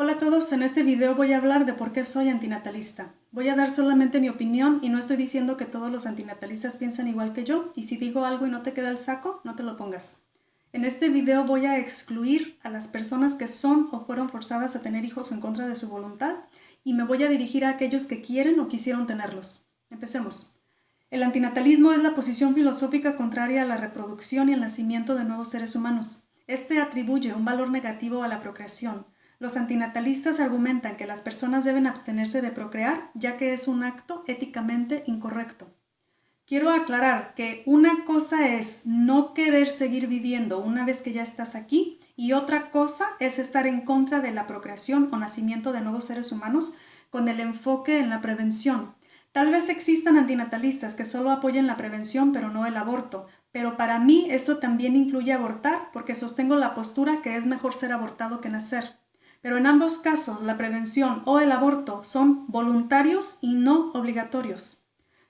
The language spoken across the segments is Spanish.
Hola a todos, en este video voy a hablar de por qué soy antinatalista. Voy a dar solamente mi opinión y no estoy diciendo que todos los antinatalistas piensan igual que yo, y si digo algo y no te queda el saco, no te lo pongas. En este video voy a excluir a las personas que son o fueron forzadas a tener hijos en contra de su voluntad y me voy a dirigir a aquellos que quieren o quisieron tenerlos. Empecemos. El antinatalismo es la posición filosófica contraria a la reproducción y el nacimiento de nuevos seres humanos. Este atribuye un valor negativo a la procreación. Los antinatalistas argumentan que las personas deben abstenerse de procrear, ya que es un acto éticamente incorrecto. Quiero aclarar que una cosa es no querer seguir viviendo una vez que ya estás aquí y otra cosa es estar en contra de la procreación o nacimiento de nuevos seres humanos con el enfoque en la prevención. Tal vez existan antinatalistas que solo apoyen la prevención pero no el aborto, pero para mí esto también incluye abortar porque sostengo la postura que es mejor ser abortado que nacer. Pero en ambos casos la prevención o el aborto son voluntarios y no obligatorios.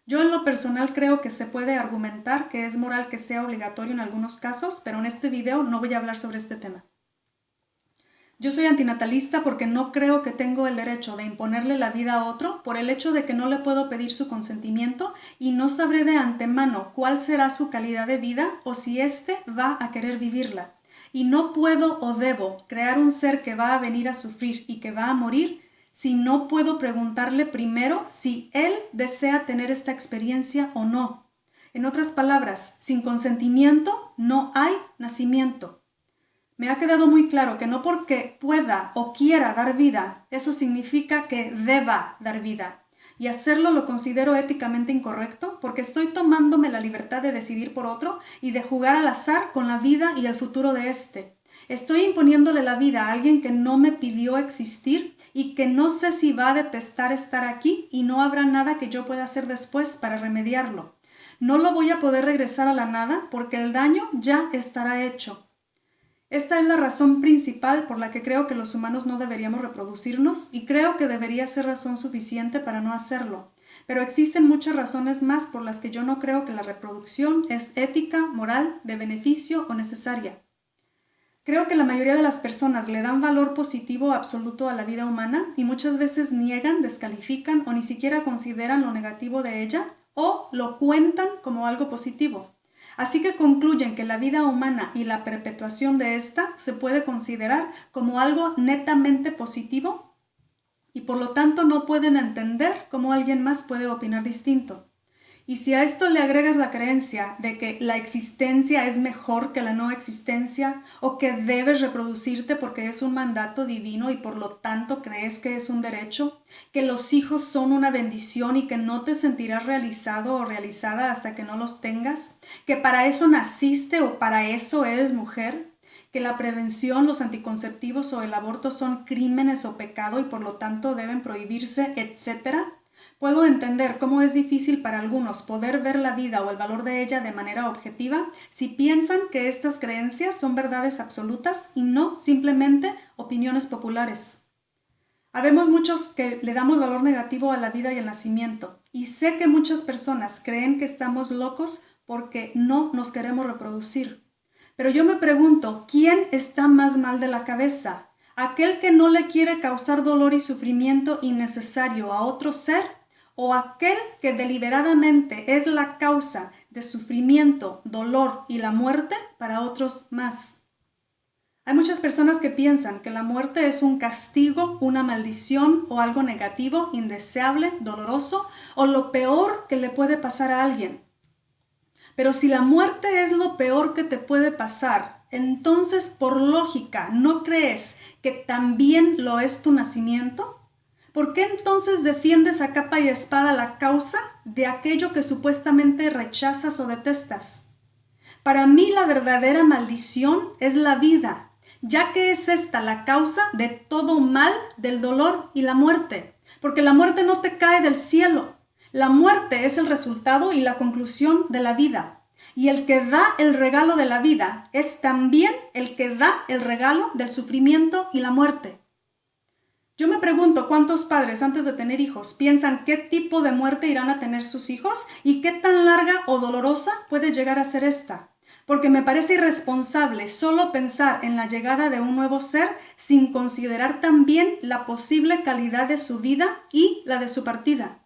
Yo en lo personal creo que se puede argumentar que es moral que sea obligatorio en algunos casos, pero en este video no voy a hablar sobre este tema. Yo soy antinatalista porque no creo que tengo el derecho de imponerle la vida a otro por el hecho de que no le puedo pedir su consentimiento y no sabré de antemano cuál será su calidad de vida o si éste va a querer vivirla. Y no puedo o debo crear un ser que va a venir a sufrir y que va a morir si no puedo preguntarle primero si él desea tener esta experiencia o no. En otras palabras, sin consentimiento no hay nacimiento. Me ha quedado muy claro que no porque pueda o quiera dar vida, eso significa que deba dar vida. Y hacerlo lo considero éticamente incorrecto porque estoy tomándome la libertad de decidir por otro y de jugar al azar con la vida y el futuro de éste. Estoy imponiéndole la vida a alguien que no me pidió existir y que no sé si va a detestar estar aquí y no habrá nada que yo pueda hacer después para remediarlo. No lo voy a poder regresar a la nada porque el daño ya estará hecho. Esta es la razón principal por la que creo que los humanos no deberíamos reproducirnos y creo que debería ser razón suficiente para no hacerlo. Pero existen muchas razones más por las que yo no creo que la reproducción es ética, moral, de beneficio o necesaria. Creo que la mayoría de las personas le dan valor positivo absoluto a la vida humana y muchas veces niegan, descalifican o ni siquiera consideran lo negativo de ella o lo cuentan como algo positivo. Así que concluyen que la vida humana y la perpetuación de esta se puede considerar como algo netamente positivo y por lo tanto no pueden entender cómo alguien más puede opinar distinto. Y si a esto le agregas la creencia de que la existencia es mejor que la no existencia o que debes reproducirte porque es un mandato divino y por lo tanto crees que es un derecho, que los hijos son una bendición y que no te sentirás realizado o realizada hasta que no los tengas, que para eso naciste o para eso eres mujer, que la prevención, los anticonceptivos o el aborto son crímenes o pecado y por lo tanto deben prohibirse, etc., puedo entender cómo es difícil para algunos poder ver la vida o el valor de ella de manera objetiva si piensan que estas creencias son verdades absolutas y no simplemente opiniones populares. Habemos muchos que le damos valor negativo a la vida y el nacimiento, y sé que muchas personas creen que estamos locos porque no nos queremos reproducir. Pero yo me pregunto, ¿quién está más mal de la cabeza? ¿Aquel que no le quiere causar dolor y sufrimiento innecesario a otro ser? ¿O aquel que deliberadamente es la causa de sufrimiento, dolor y la muerte para otros más? Hay muchas personas que piensan que la muerte es un castigo, una maldición o algo negativo, indeseable, doloroso o lo peor que le puede pasar a alguien. Pero si la muerte es lo peor que te puede pasar, entonces por lógica, ¿no crees que también lo es tu nacimiento? ¿Por qué entonces defiendes a capa y espada la causa de aquello que supuestamente rechazas o detestas? Para mí la verdadera maldición es la vida, ya que es esta la causa de todo mal, del dolor y la muerte, porque la muerte no te cae del cielo. La muerte es el resultado y la conclusión de la vida. Y el que da el regalo de la vida es también el que da el regalo del sufrimiento y la muerte. Yo me pregunto cuántos padres antes de tener hijos piensan qué tipo de muerte irán a tener sus hijos y qué tan larga o dolorosa puede llegar a ser esta. porque me parece irresponsable solo pensar en la llegada de un nuevo ser sin considerar también la posible calidad de su vida y la de su partida.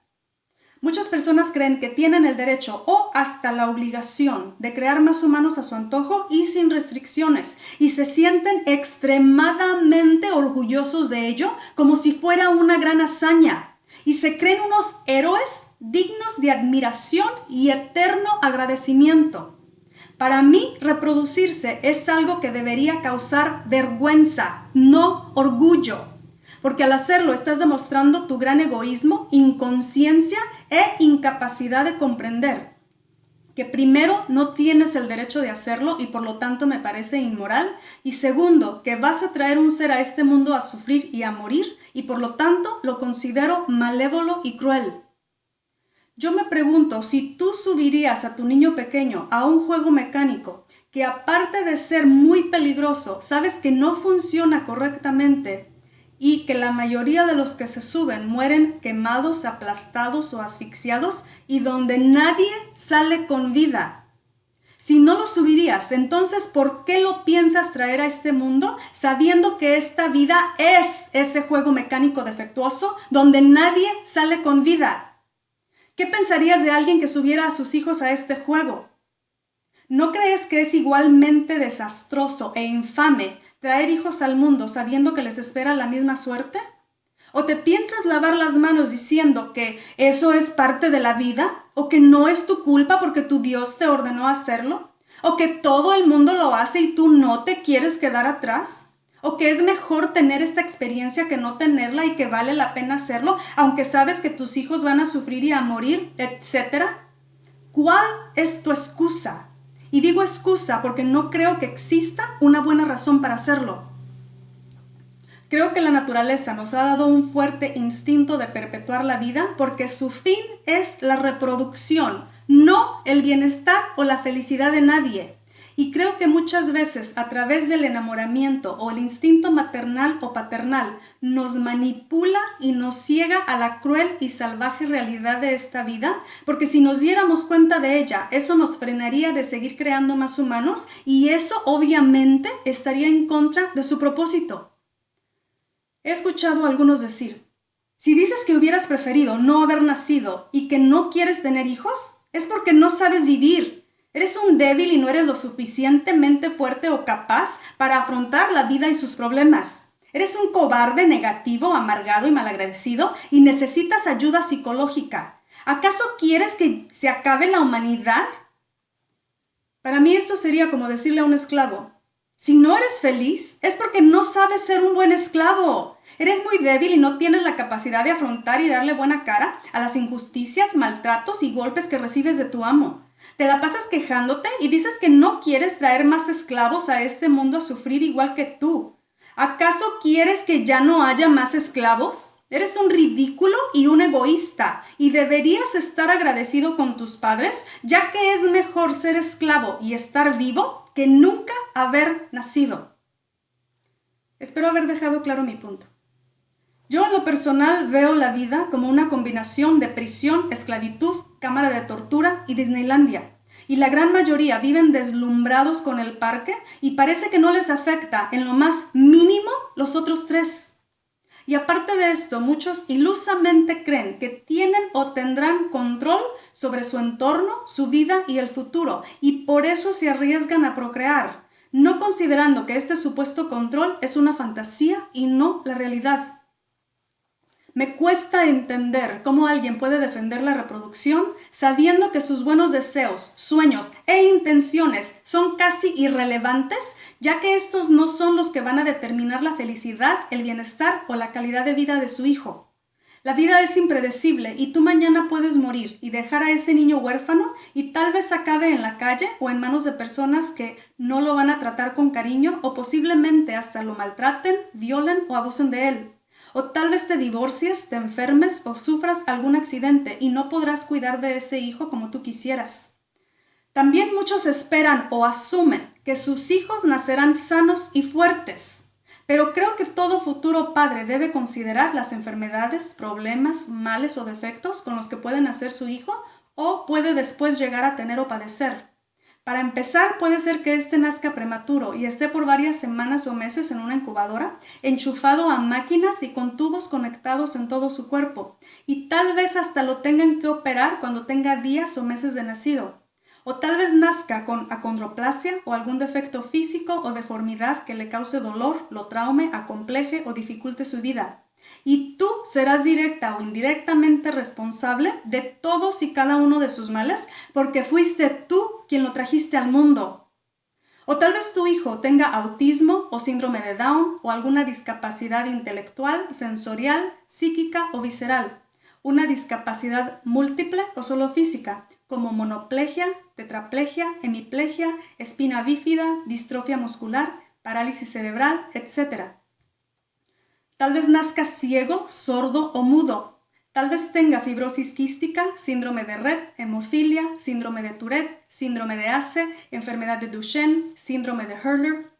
Muchas personas creen que tienen el derecho o hasta la obligación de crear más humanos a su antojo y sin restricciones, y se sienten extremadamente orgullosos de ello como si fuera una gran hazaña, y se creen unos héroes dignos de admiración y eterno agradecimiento. Para mí, reproducirse es algo que debería causar vergüenza, no orgullo. Porque al hacerlo estás demostrando tu gran egoísmo, inconsciencia e incapacidad de comprender que primero no tienes el derecho de hacerlo y por lo tanto me parece inmoral, y segundo, que vas a traer un ser a este mundo a sufrir y a morir y por lo tanto lo considero malévolo y cruel. Yo me pregunto si tú subirías a tu niño pequeño a un juego mecánico que aparte de ser muy peligroso, sabes que no funciona correctamente y que la mayoría de los que se suben mueren quemados, aplastados o asfixiados y donde nadie sale con vida. Si no lo subirías, entonces ¿por qué lo piensas traer a este mundo sabiendo que esta vida es ese juego mecánico defectuoso donde nadie sale con vida? ¿Qué pensarías de alguien que subiera a sus hijos a este juego? ¿No crees que es igualmente desastroso e infame traer hijos al mundo sabiendo que les espera la misma suerte? ¿O te piensas lavar las manos diciendo que eso es parte de la vida? ¿O que no es tu culpa porque tu Dios te ordenó hacerlo? ¿O que todo el mundo lo hace y tú no te quieres quedar atrás? ¿O que es mejor tener esta experiencia que no tenerla y que vale la pena hacerlo, aunque sabes que tus hijos van a sufrir y a morir, etcétera? ¿Cuál es tu excusa? Y digo excusa porque no creo que exista una buena razón para hacerlo. Creo que la naturaleza nos ha dado un fuerte instinto de perpetuar la vida porque su fin es la reproducción, no el bienestar o la felicidad de nadie. Y creo que muchas veces a través del enamoramiento o el instinto maternal o paternal nos manipula y nos ciega a la cruel y salvaje realidad de esta vida, porque si nos diéramos cuenta de ella, eso nos frenaría de seguir creando más humanos y eso obviamente estaría en contra de su propósito. He escuchado a algunos decir, si dices que hubieras preferido no haber nacido y que no quieres tener hijos, es porque no sabes vivir. Eres un débil y no eres lo suficientemente fuerte o capaz para afrontar la vida y sus problemas. Eres un cobarde, negativo, amargado y malagradecido y necesitas ayuda psicológica. ¿Acaso quieres que se acabe la humanidad? Para mí esto sería como decirle a un esclavo, si no eres feliz es porque no sabes ser un buen esclavo. Eres muy débil y no tienes la capacidad de afrontar y darle buena cara a las injusticias, maltratos y golpes que recibes de tu amo. Te la pasas quejándote y dices que no quieres traer más esclavos a este mundo a sufrir igual que tú. ¿Acaso quieres que ya no haya más esclavos? Eres un ridículo y un egoísta y deberías estar agradecido con tus padres, ya que es mejor ser esclavo y estar vivo que nunca haber nacido. Espero haber dejado claro mi punto. Yo en lo personal veo la vida como una combinación de prisión, esclavitud, cámara de tortura y Disneylandia. Y la gran mayoría viven deslumbrados con el parque y parece que no les afecta en lo más mínimo los otros tres. Y aparte de esto, muchos ilusamente creen que tienen o tendrán control sobre su entorno, su vida y el futuro, y por eso se arriesgan a procrear, no considerando que este supuesto control es una fantasía y no la realidad. Me cuesta entender cómo alguien puede defender la reproducción sabiendo que sus buenos deseos, sueños e intenciones son casi irrelevantes, ya que estos no son los que van a determinar la felicidad, el bienestar o la calidad de vida de su hijo. La vida es impredecible y tú mañana puedes morir y dejar a ese niño huérfano y tal vez acabe en la calle o en manos de personas que no lo van a tratar con cariño o posiblemente hasta lo maltraten, violen o abusen de él. O tal vez te divorcies, te enfermes o sufras algún accidente y no podrás cuidar de ese hijo como tú quisieras. También muchos esperan o asumen que sus hijos nacerán sanos y fuertes. Pero creo que todo futuro padre debe considerar las enfermedades, problemas, males o defectos con los que puede nacer su hijo o puede después llegar a tener o padecer. Para empezar, puede ser que este nazca prematuro y esté por varias semanas o meses en una incubadora, enchufado a máquinas y con tubos conectados en todo su cuerpo, y tal vez hasta lo tengan que operar cuando tenga días o meses de nacido. O tal vez nazca con acondroplasia o algún defecto físico o deformidad que le cause dolor, lo traume, acompleje o dificulte su vida. Y tú serás directa o indirectamente responsable de todos y cada uno de sus males porque fuiste tú quien lo trajiste al mundo. O tal vez tu hijo tenga autismo o síndrome de Down o alguna discapacidad intelectual, sensorial, psíquica o visceral. Una discapacidad múltiple o solo física, como monoplegia, tetraplegia, hemiplegia, espina bífida, distrofia muscular, parálisis cerebral, etc. Tal vez nazca ciego, sordo o mudo. Tal vez tenga fibrosis quística, síndrome de Rett, hemofilia, síndrome de Tourette, síndrome de ACE, enfermedad de Duchenne, síndrome de Hurler,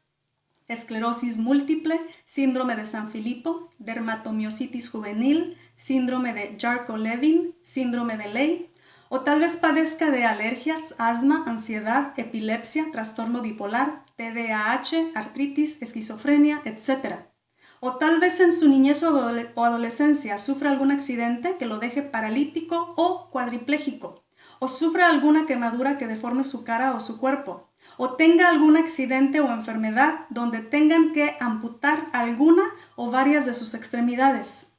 esclerosis múltiple, síndrome de Sanfilippo, dermatomiositis juvenil, síndrome de Charcot-Levin, síndrome de Leigh, o tal vez padezca de alergias, asma, ansiedad, epilepsia, trastorno bipolar, TDAH, artritis, esquizofrenia, etc. O tal vez en su niñez o adolescencia sufra algún accidente que lo deje paralítico o cuadripléjico, o sufra alguna quemadura que deforme su cara o su cuerpo, o tenga algún accidente o enfermedad donde tengan que amputar alguna o varias de sus extremidades.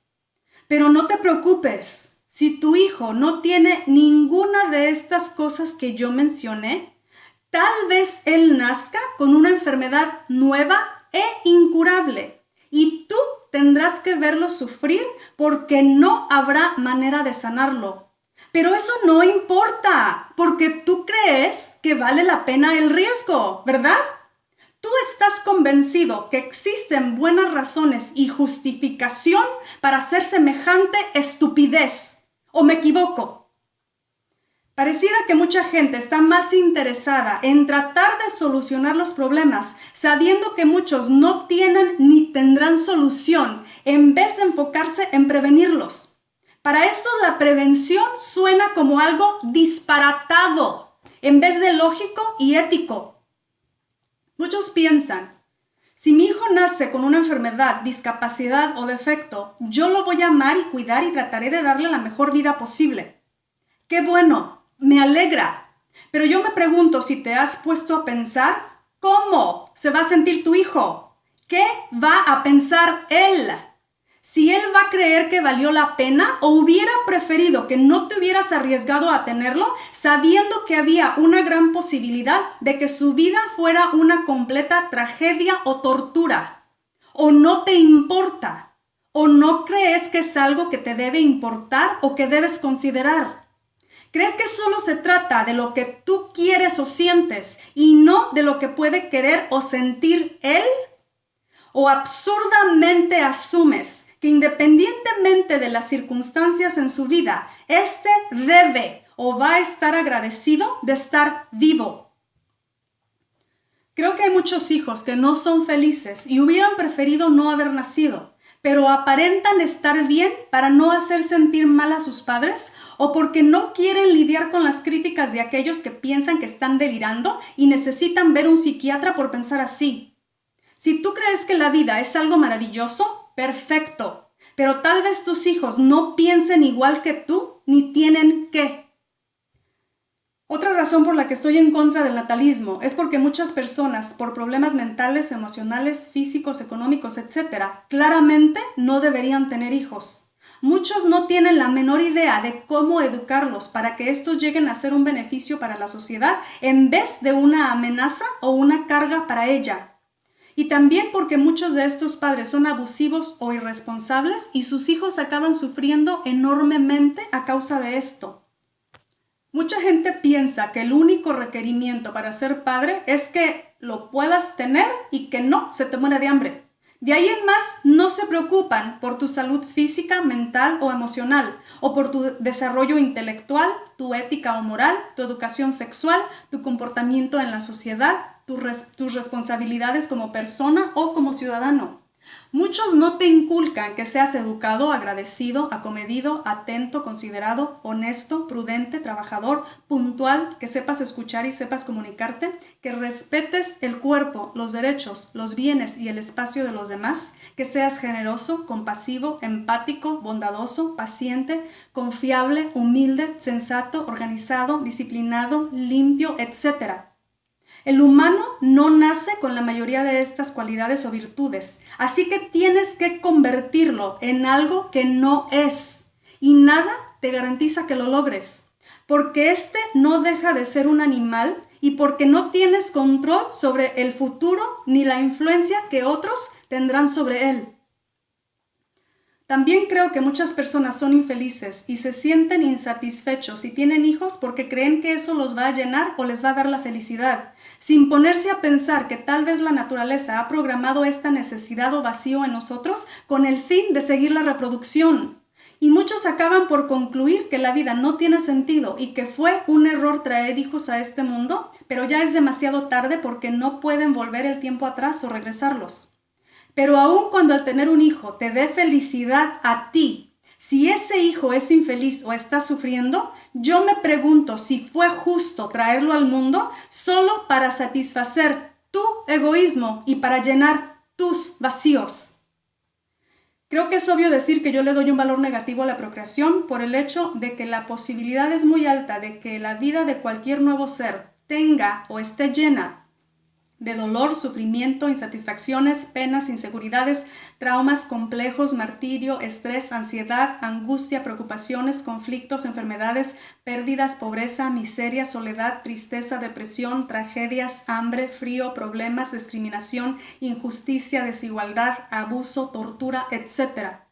Pero no te preocupes. Si tu hijo no tiene ninguna de estas cosas que yo mencioné, tal vez él nazca con una enfermedad nueva e incurable y tú tendrás que verlo sufrir porque no habrá manera de sanarlo. Pero eso no importa porque tú crees que vale la pena el riesgo, ¿verdad? Tú estás convencido que existen buenas razones y justificación para hacer semejante estupidez. ¿O me equivoco? Pareciera que mucha gente está más interesada en tratar de solucionar los problemas, sabiendo que muchos no tienen ni tendrán solución, en vez de enfocarse en prevenirlos. Para esto la prevención suena como algo disparatado, en vez de lógico y ético. Muchos piensan, si mi hijo nace con una enfermedad, discapacidad o defecto, yo lo voy a amar y cuidar y trataré de darle la mejor vida posible. ¡Qué bueno! Me alegra. Pero yo me pregunto si te has puesto a pensar cómo se va a sentir tu hijo. ¿Qué va a pensar él? Si él va a creer que valió la pena o hubiera preferido que no te hubieras arriesgado a tenerlo, sabiendo que había una gran posibilidad de que su vida fuera una completa tragedia o tortura. O no te importa, o no crees que es algo que te debe importar o que debes considerar. ¿Crees que solo se trata de lo que tú quieres o sientes y no de lo que puede querer o sentir él? ¿O absurdamente asumes que independientemente de las circunstancias en su vida, éste debe o va a estar agradecido de estar vivo? Creo que hay muchos hijos que no son felices y hubieran preferido no haber nacido, pero aparentan estar bien para no hacer sentir mal a sus padres o porque no quieren lidiar con las críticas de aquellos que piensan que están delirando y necesitan ver un psiquiatra por pensar así. Si tú crees que la vida es algo maravilloso, perfecto, pero tal vez tus hijos no piensen igual que tú, ni tienen que. Otra razón por la que estoy en contra del natalismo es porque muchas personas, por problemas mentales, emocionales, físicos, económicos, etc., claramente no deberían tener hijos. Muchos no tienen la menor idea de cómo educarlos para que estos lleguen a ser un beneficio para la sociedad en vez de una amenaza o una carga para ella. Y también porque muchos de estos padres son abusivos o irresponsables y sus hijos acaban sufriendo enormemente a causa de esto. Mucha gente piensa que el único requerimiento para ser padre es que lo puedas tener y que no se te muera de hambre. De ahí en más, no se preocupan por tu salud física, mental o emocional, o por tu desarrollo intelectual, tu ética o moral, tu educación sexual, tu comportamiento en la sociedad, tus responsabilidades como persona o como ciudadano. Muchos no te inculcan que seas educado, agradecido, acomedido, atento, considerado, honesto, prudente, trabajador, puntual, que sepas escuchar y sepas comunicarte, que respetes el cuerpo, los derechos, los bienes y el espacio de los demás, que seas generoso, compasivo, empático, bondadoso, paciente, confiable, humilde, sensato, organizado, disciplinado, limpio, etc. El humano no nace con la mayoría de estas cualidades o virtudes, así que tienes que convertirlo en algo que no es, y nada te garantiza que lo logres, porque este no deja de ser un animal y porque no tienes control sobre el futuro ni la influencia que otros tendrán sobre él. También creo que muchas personas son infelices y se sienten insatisfechos y tienen hijos porque creen que eso los va a llenar o les va a dar la felicidad, sin ponerse a pensar que tal vez la naturaleza ha programado esta necesidad o vacío en nosotros con el fin de seguir la reproducción. Y muchos acaban por concluir que la vida no tiene sentido y que fue un error traer hijos a este mundo, pero ya es demasiado tarde porque no pueden volver el tiempo atrás o regresarlos. Pero aun cuando al tener un hijo te dé felicidad a ti, si ese hijo es infeliz o está sufriendo, yo me pregunto si fue justo traerlo al mundo solo para satisfacer tu egoísmo y para llenar tus vacíos. Creo que es obvio decir que yo le doy un valor negativo a la procreación por el hecho de que la posibilidad es muy alta de que la vida de cualquier nuevo ser tenga o esté llena de dolor, sufrimiento, insatisfacciones, penas, inseguridades, traumas complejos, martirio, estrés, ansiedad, angustia, preocupaciones, conflictos, enfermedades, pérdidas, pobreza, miseria, soledad, tristeza, depresión, tragedias, hambre, frío, problemas, discriminación, injusticia, desigualdad, abuso, tortura, etc.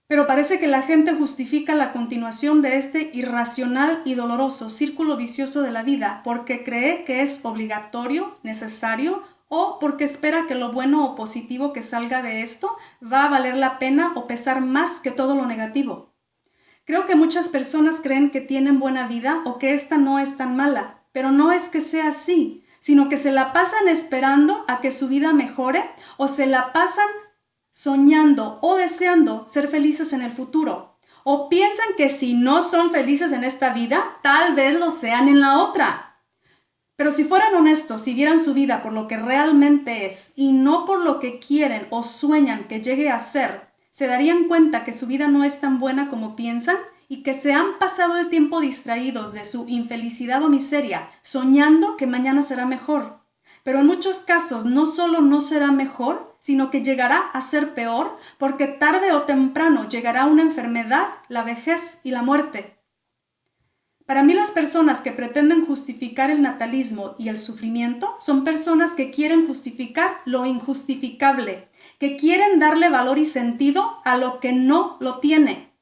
Pero parece que la gente justifica la continuación de este irracional y doloroso círculo vicioso de la vida porque cree que es obligatorio, necesario o porque espera que lo bueno o positivo que salga de esto va a valer la pena o pesar más que todo lo negativo. Creo que muchas personas creen que tienen buena vida o que esta no es tan mala, pero no es que sea así, sino que se la pasan esperando a que su vida mejore o se la pasan soñando o deseando ser felices en el futuro, o piensan que si no son felices en esta vida, tal vez lo sean en la otra. Pero si fueran honestos, si vieran su vida por lo que realmente es y no por lo que quieren o sueñan que llegue a ser, se darían cuenta que su vida no es tan buena como piensan y que se han pasado el tiempo distraídos de su infelicidad o miseria, soñando que mañana será mejor. Pero en muchos casos no solo no será mejor, sino que llegará a ser peor porque tarde o temprano llegará una enfermedad, la vejez y la muerte. Para mí las personas que pretenden justificar el natalismo y el sufrimiento son personas que quieren justificar lo injustificable, que quieren darle valor y sentido a lo que no lo tiene.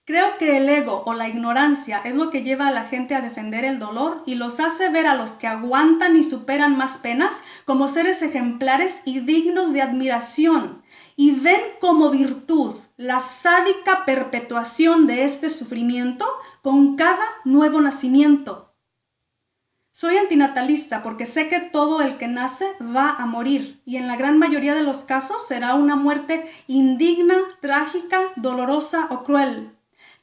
Creo que el ego o la ignorancia es lo que lleva a la gente a defender el dolor y los hace ver a los que aguantan y superan más penas como seres ejemplares y dignos de admiración, y ven como virtud la sádica perpetuación de este sufrimiento con cada nuevo nacimiento. Soy antinatalista porque sé que todo el que nace va a morir y en la gran mayoría de los casos será una muerte indigna, trágica, dolorosa o cruel.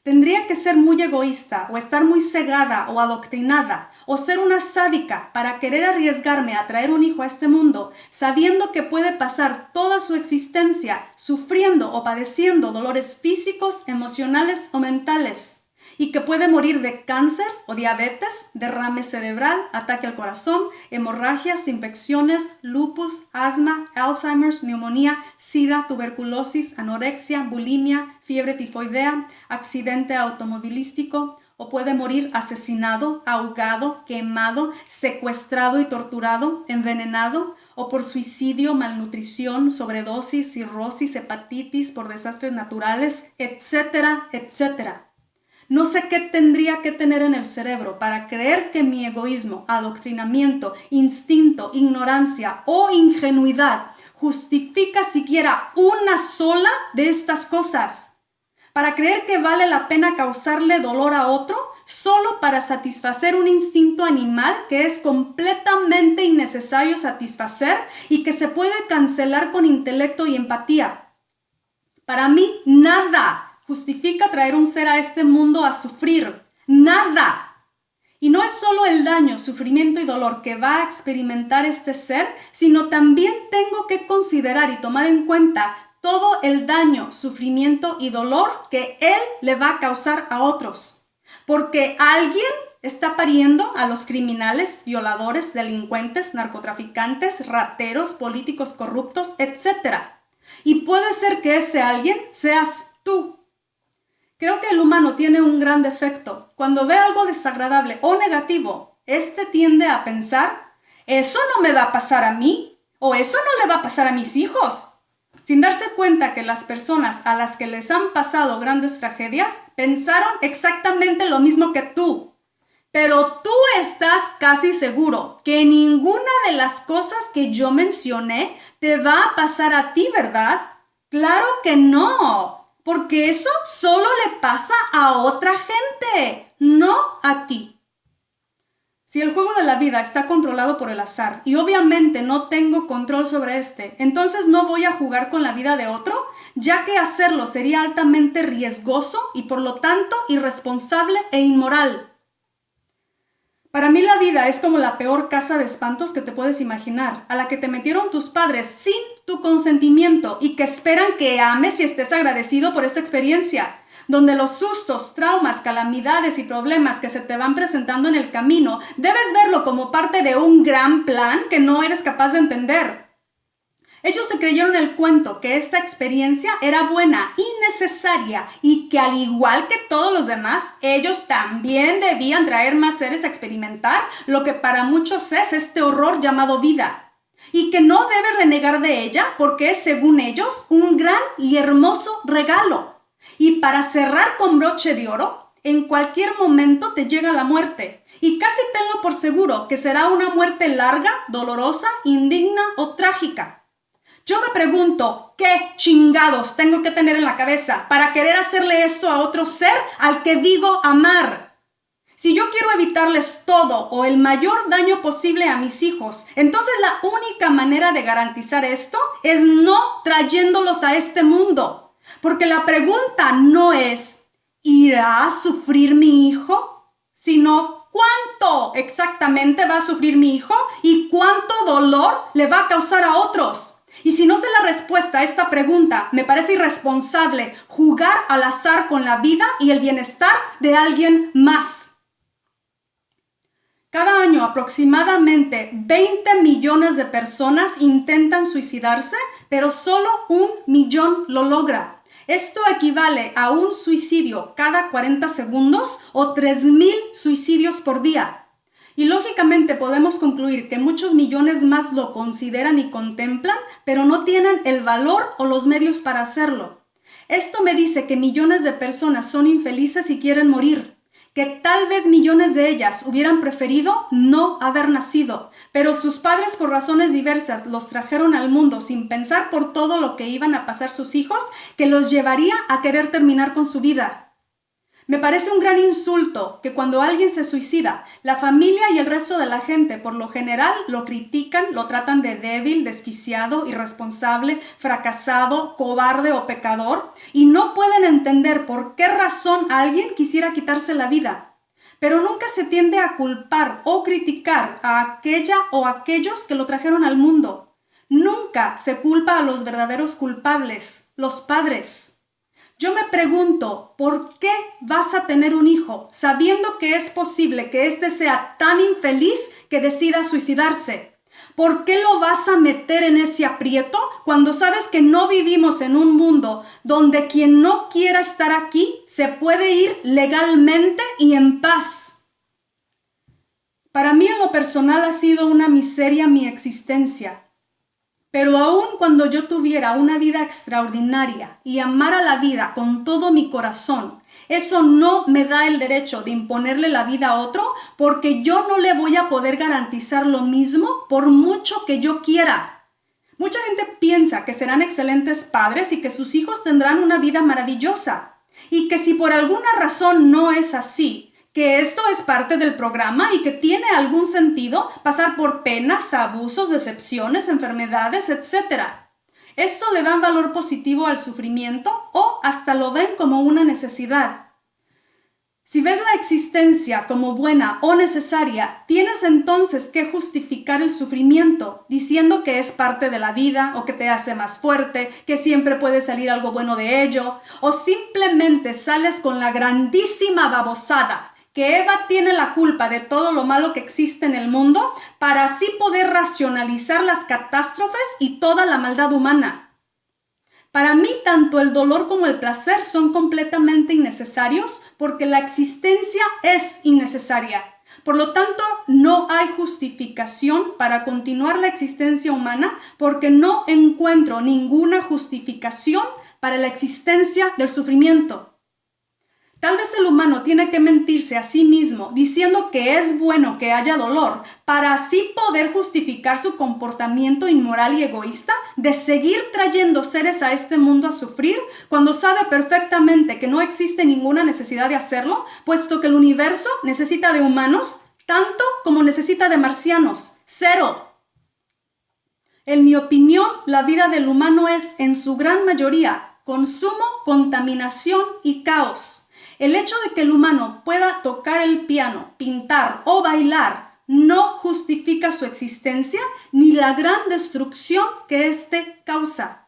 Tendría que ser muy egoísta o estar muy cegada o adoctrinada o ser una sádica para querer arriesgarme a traer un hijo a este mundo sabiendo que puede pasar toda su existencia sufriendo o padeciendo dolores físicos, emocionales o mentales y que puede morir de cáncer o diabetes, derrame cerebral, ataque al corazón, hemorragias, infecciones, lupus, asma, Alzheimer's, neumonía, sida, tuberculosis, anorexia, bulimia, fiebre tifoidea, accidente automovilístico, o puede morir asesinado, ahogado, quemado, secuestrado y torturado, envenenado, o por suicidio, malnutrición, sobredosis, cirrosis, hepatitis, por desastres naturales, etcétera, etcétera. No sé qué tendría que tener en el cerebro para creer que mi egoísmo, adoctrinamiento, instinto, ignorancia o ingenuidad justifica siquiera una sola de estas cosas. Para creer que vale la pena causarle dolor a otro solo para satisfacer un instinto animal que es completamente innecesario satisfacer y que se puede cancelar con intelecto y empatía. Para mí, nada justifica traer un ser a este mundo a sufrir. ¡Nada! Y no es solo el daño, sufrimiento y dolor que va a experimentar este ser, sino también tengo que considerar y tomar en cuenta todo el daño, sufrimiento y dolor que él le va a causar a otros. Porque alguien está pariendo a los criminales, violadores, delincuentes, narcotraficantes, rateros, políticos corruptos, etc. Y puede ser que ese alguien seas tú. Creo que el humano tiene un gran defecto. Cuando ve algo desagradable o negativo, este tiende a pensar, eso no me va a pasar a mí, o eso no le va a pasar a mis hijos. Sin darse cuenta que las personas a las que les han pasado grandes tragedias pensaron exactamente lo mismo que tú. Pero tú estás casi seguro que ninguna de las cosas que yo mencioné te va a pasar a ti, ¿verdad? ¡Claro que no! Porque eso solo le pasa a otra gente, no a ti. Si el juego de la vida está controlado por el azar y obviamente no tengo control sobre este, entonces no voy a jugar con la vida de otro, ya que hacerlo sería altamente riesgoso y por lo tanto irresponsable e inmoral. Para mí la vida es como la peor casa de espantos que te puedes imaginar, a la que te metieron tus padres sin tu consentimiento y que esperan que ames y estés agradecido por esta experiencia, donde los sustos, traumas, calamidades y problemas que se te van presentando en el camino, debes verlo como parte de un gran plan que no eres capaz de entender. Ellos se creyeron el cuento que esta experiencia era buena y necesaria y que al igual que todos los demás, ellos también debían traer más seres a experimentar lo que para muchos es este horror llamado vida. Y que no debes renegar de ella porque es, según ellos, un gran y hermoso regalo. Y para cerrar con broche de oro, en cualquier momento te llega la muerte. Y casi tenlo por seguro que será una muerte larga, dolorosa, indigna o trágica. Yo me pregunto, ¿qué chingados tengo que tener en la cabeza para querer hacerle esto a otro ser al que digo amar? Si yo quiero evitarles todo o el mayor daño posible a mis hijos, entonces la única manera de garantizar esto es no trayéndolos a este mundo. Porque la pregunta no es, ¿irá a sufrir mi hijo? Sino, ¿cuánto exactamente va a sufrir mi hijo y cuánto dolor le va a causar a otros? Y si no sé la respuesta a esta pregunta, me parece irresponsable jugar al azar con la vida y el bienestar de alguien más. Cada año aproximadamente 20 millones de personas intentan suicidarse, pero solo 1 millón lo logra. Esto equivale a un suicidio cada 40 segundos o 3,000 suicidios por día. Y lógicamente podemos concluir que muchos millones más lo consideran y contemplan, pero no tienen el valor o los medios para hacerlo. Esto me dice que millones de personas son infelices y quieren morir, que tal vez millones de ellas hubieran preferido no haber nacido, pero sus padres por razones diversas los trajeron al mundo sin pensar por todo lo que iban a pasar sus hijos, que los llevaría a querer terminar con su vida. Me parece un gran insulto que cuando alguien se suicida, la familia y el resto de la gente por lo general lo critican, lo tratan de débil, desquiciado, irresponsable, fracasado, cobarde o pecador y no pueden entender por qué razón alguien quisiera quitarse la vida. Pero nunca se tiende a culpar o criticar a aquella o aquellos que lo trajeron al mundo. Nunca se culpa a los verdaderos culpables, los padres. Yo me pregunto, ¿por qué vas a tener un hijo sabiendo que es posible que éste sea tan infeliz que decida suicidarse? ¿Por qué lo vas a meter en ese aprieto cuando sabes que no vivimos en un mundo donde quien no quiera estar aquí se puede ir legalmente y en paz? Para mí en lo personal ha sido una miseria mi existencia. Pero aun cuando yo tuviera una vida extraordinaria y amara la vida con todo mi corazón, eso no me da el derecho de imponerle la vida a otro porque yo no le voy a poder garantizar lo mismo por mucho que yo quiera. Mucha gente piensa que serán excelentes padres y que sus hijos tendrán una vida maravillosa. Y que si por alguna razón no es así, que esto es parte del programa y que tiene algún sentido pasar por penas, abusos, decepciones, enfermedades, etc. Esto le da valor positivo al sufrimiento o hasta lo ven como una necesidad. Si ves la existencia como buena o necesaria, tienes entonces que justificar el sufrimiento, diciendo que es parte de la vida o que te hace más fuerte, que siempre puede salir algo bueno de ello, o simplemente sales con la grandísima babosada que Eva tiene la culpa de todo lo malo que existe en el mundo para así poder racionalizar las catástrofes y toda la maldad humana. Para mí, tanto el dolor como el placer son completamente innecesarios porque la existencia es innecesaria. Por lo tanto, no hay justificación para continuar la existencia humana porque no encuentro ninguna justificación para la existencia del sufrimiento. Tal vez el humano tiene que mentirse a sí mismo diciendo que es bueno que haya dolor para así poder justificar su comportamiento inmoral y egoísta de seguir trayendo seres a este mundo a sufrir cuando sabe perfectamente que no existe ninguna necesidad de hacerlo, puesto que el universo necesita de humanos tanto como necesita de marcianos. ¡Cero! En mi opinión, la vida del humano es, en su gran mayoría, consumo, contaminación y caos. El hecho de que el humano pueda tocar el piano, pintar o bailar no justifica su existencia ni la gran destrucción que éste causa.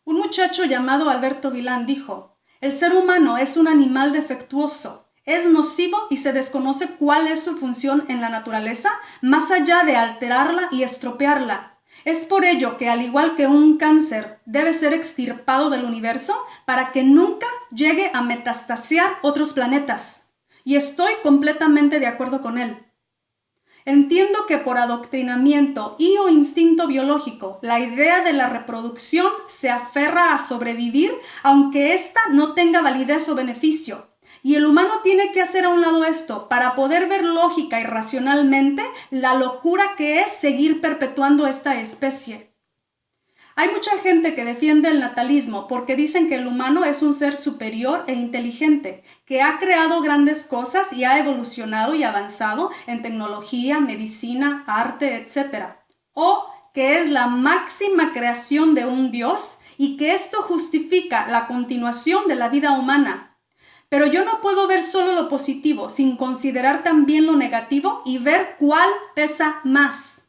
Un muchacho llamado Alberto Vilán dijo: el ser humano es un animal defectuoso, es nocivo y se desconoce cuál es su función en la naturaleza más allá de alterarla y estropearla. Es por ello que, al igual que un cáncer debe ser extirpado del universo para que nunca llegue a metastasear otros planetas. Y estoy completamente de acuerdo con él. Entiendo que por adoctrinamiento y o instinto biológico, la idea de la reproducción se aferra a sobrevivir aunque ésta no tenga validez o beneficio. Y el humano tiene que hacer a un lado esto para poder ver lógica y racionalmente la locura que es seguir perpetuando esta especie. Hay mucha gente que defiende el natalismo porque dicen que el humano es un ser superior e inteligente, que ha creado grandes cosas y ha evolucionado y avanzado en tecnología, medicina, arte, etc. O que es la máxima creación de un Dios y que esto justifica la continuación de la vida humana. Pero yo no puedo ver solo lo positivo sin considerar también lo negativo y ver cuál pesa más.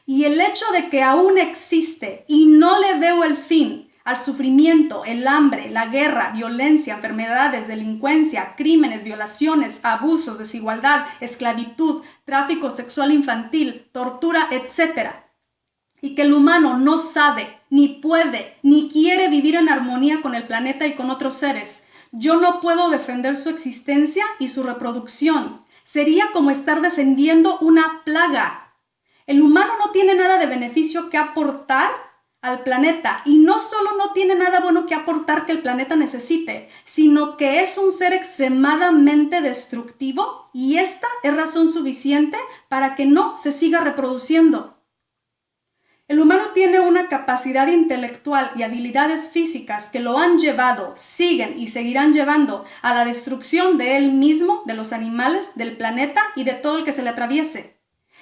Y el hecho de que aún existe y no le veo el fin al sufrimiento, el hambre, la guerra, violencia, enfermedades, delincuencia, crímenes, violaciones, abusos, desigualdad, esclavitud, tráfico sexual infantil, tortura, etc. Y que el humano no sabe, ni puede, ni quiere vivir en armonía con el planeta y con otros seres. Yo no puedo defender su existencia y su reproducción. Sería como estar defendiendo una plaga. El humano no tiene nada de beneficio que aportar al planeta y no solo no tiene nada bueno que aportar que el planeta necesite, sino que es un ser extremadamente destructivo y esta es razón suficiente para que no se siga reproduciendo. El humano tiene una capacidad intelectual y habilidades físicas que lo han llevado, siguen y seguirán llevando a la destrucción de él mismo, de los animales, del planeta y de todo el que se le atraviese.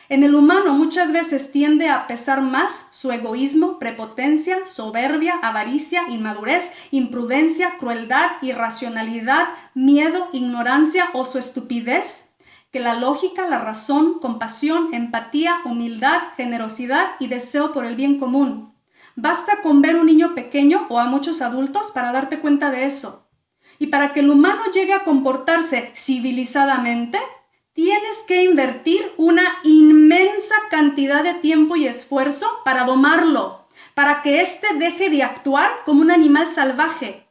En el humano muchas veces tiende a pesar más su egoísmo, prepotencia, soberbia, avaricia, inmadurez, imprudencia, crueldad, irracionalidad, miedo, ignorancia o su estupidez, que la lógica, la razón, compasión, empatía, humildad, generosidad y deseo por el bien común. Basta con ver un niño pequeño o a muchos adultos para darte cuenta de eso. Y para que el humano llegue a comportarse civilizadamente, tienes que invertir una inmensa cantidad de tiempo y esfuerzo para domarlo, para que éste deje de actuar como un animal salvaje.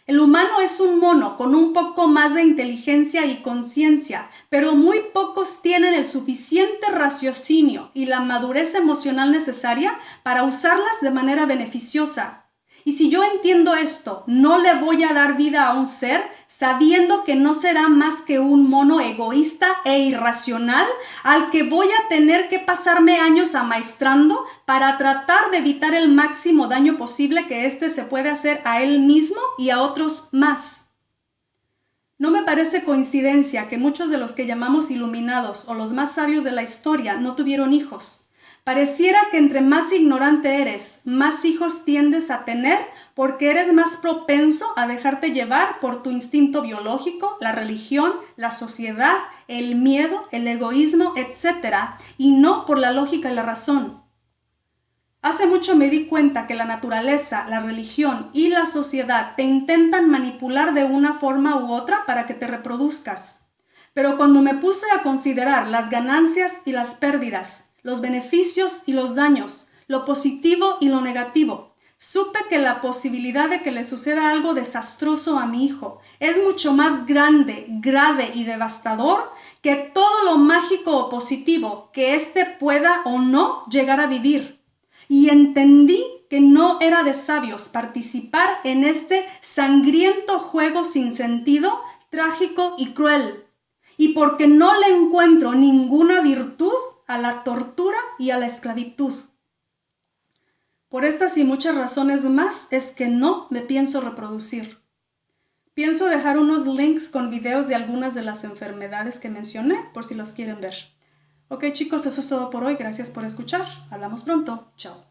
El humano es un mono con un poco más de inteligencia y conciencia, pero muy pocos tienen el suficiente raciocinio y la madurez emocional necesaria para usarlas de manera beneficiosa. Y si yo entiendo esto, no le voy a dar vida a un ser sabiendo que no será más que un mono egoísta e irracional al que voy a tener que pasarme años amaestrando para tratar de evitar el máximo daño posible que éste se puede hacer a él mismo y a otros más. No me parece coincidencia que muchos de los que llamamos iluminados o los más sabios de la historia no tuvieron hijos. Pareciera que entre más ignorante eres, más hijos tiendes a tener porque eres más propenso a dejarte llevar por tu instinto biológico, la religión, la sociedad, el miedo, el egoísmo, etc. y no por la lógica y la razón. Hace mucho me di cuenta que la naturaleza, la religión y la sociedad te intentan manipular de una forma u otra para que te reproduzcas. Pero cuando me puse a considerar las ganancias y las pérdidas, los beneficios y los daños, lo positivo y lo negativo, supe que la posibilidad de que le suceda algo desastroso a mi hijo es mucho más grande, grave y devastador que todo lo mágico o positivo que éste pueda o no llegar a vivir. Y entendí que no era de sabios participar en este sangriento juego sin sentido, trágico y cruel. Y porque no le encuentro ninguna virtud a la tortura y a la esclavitud. Por estas y muchas razones más es que no me pienso reproducir. Pienso dejar unos links con videos de algunas de las enfermedades que mencioné por si los quieren ver. Ok chicos, eso es todo por hoy. Gracias por escuchar. Hablamos pronto. Chao.